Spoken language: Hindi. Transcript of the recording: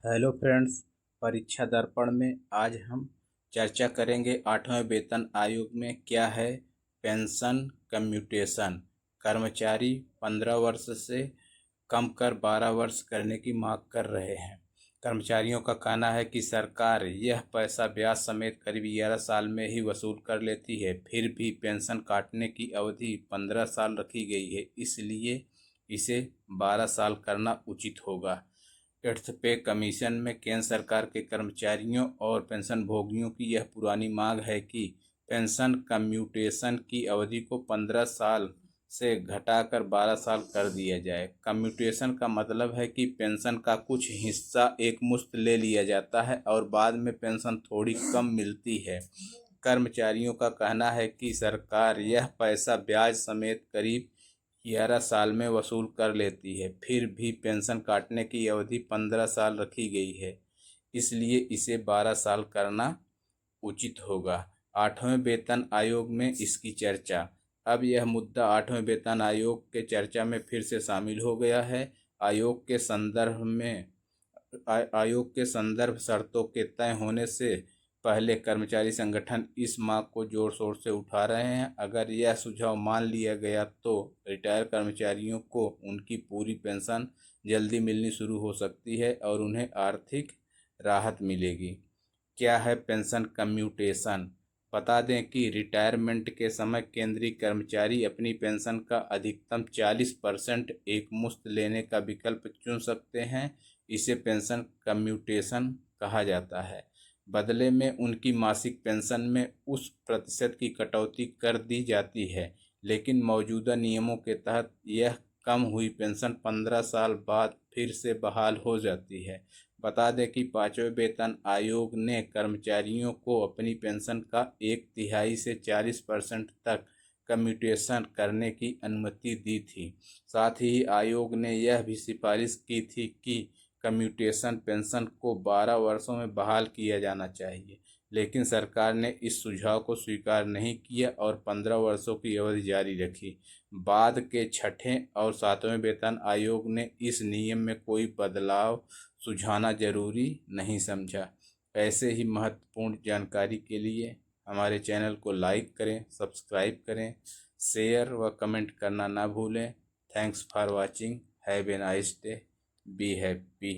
Hello friends. परीक्षा दर्पण में आज हम चर्चा करेंगे 8वें वेतन आयोग में क्या है पेंशन कम्यूटेशन। कर्मचारी 15 वर्ष से कम कर 12 वर्ष करने की मांग कर रहे हैं। कर्मचारियों का कहना है कि सरकार यह पैसा ब्याज समेत करीब 11 साल में ही वसूल कर लेती है, फिर भी पेंशन काटने की अवधि 15 साल रखी गई है, इसलिए इसे 12 साल करना उचित होगा। एट्थ पे कमीशन में केंद्र सरकार के कर्मचारियों और पेंशनभोगियों की यह पुरानी मांग है कि पेंशन कम्यूटेशन की अवधि को 15 साल से घटाकर 12 साल कर दिया जाए। कम्यूटेशन का मतलब है कि पेंशन का कुछ हिस्सा एकमुश्त ले लिया जाता है और बाद में पेंशन थोड़ी कम मिलती है। कर्मचारियों का कहना है कि सरकार यह पैसा ब्याज समेत करीब 11 साल में वसूल कर लेती है, फिर भी पेंशन काटने की अवधि 15 साल रखी गई है, इसलिए इसे 12 साल करना उचित होगा। 8वें वेतन आयोग में इसकी चर्चा। अब यह मुद्दा 8वें वेतन आयोग के चर्चा में फिर से शामिल हो गया है। आयोग के संदर्भ में आयोग के संदर्भ शर्तों के तय होने से पहले कर्मचारी संगठन इस मांग को जोर शोर से उठा रहे हैं। अगर यह सुझाव मान लिया गया तो रिटायर कर्मचारियों को उनकी पूरी पेंशन जल्दी मिलनी शुरू हो सकती है और उन्हें आर्थिक राहत मिलेगी। क्या है पेंशन कम्यूटेशन? बता दें कि रिटायरमेंट के समय केंद्रीय कर्मचारी अपनी पेंशन का अधिकतम 40% एकमुश्त लेने का विकल्प चुन सकते हैं। इसे पेंशन कम्यूटेशन कहा जाता है। बदले में उनकी मासिक पेंशन में उस प्रतिशत की कटौती कर दी जाती है, लेकिन मौजूदा नियमों के तहत यह कम हुई पेंशन 15 साल बाद फिर से बहाल हो जाती है। बता दें कि 5वें वेतन आयोग ने कर्मचारियों को अपनी पेंशन का 1/3 से 40% तक कम्यूटेशन करने की अनुमति दी थी। साथ ही आयोग ने यह भी सिफारिश की थी कि कम्यूटेशन पेंशन को 12 वर्षों में बहाल किया जाना चाहिए, लेकिन सरकार ने इस सुझाव को स्वीकार नहीं किया और 15 वर्षों की अवधि जारी रखी। बाद के 6ठे और 7वें वेतन आयोग ने इस नियम में कोई बदलाव सुझाना जरूरी नहीं समझा। ऐसे ही महत्वपूर्ण जानकारी के लिए हमारे चैनल को लाइक करें, सब्सक्राइब करें, शेयर व कमेंट करना ना भूलें। Thanks for watching. Have a nice day. Be happy.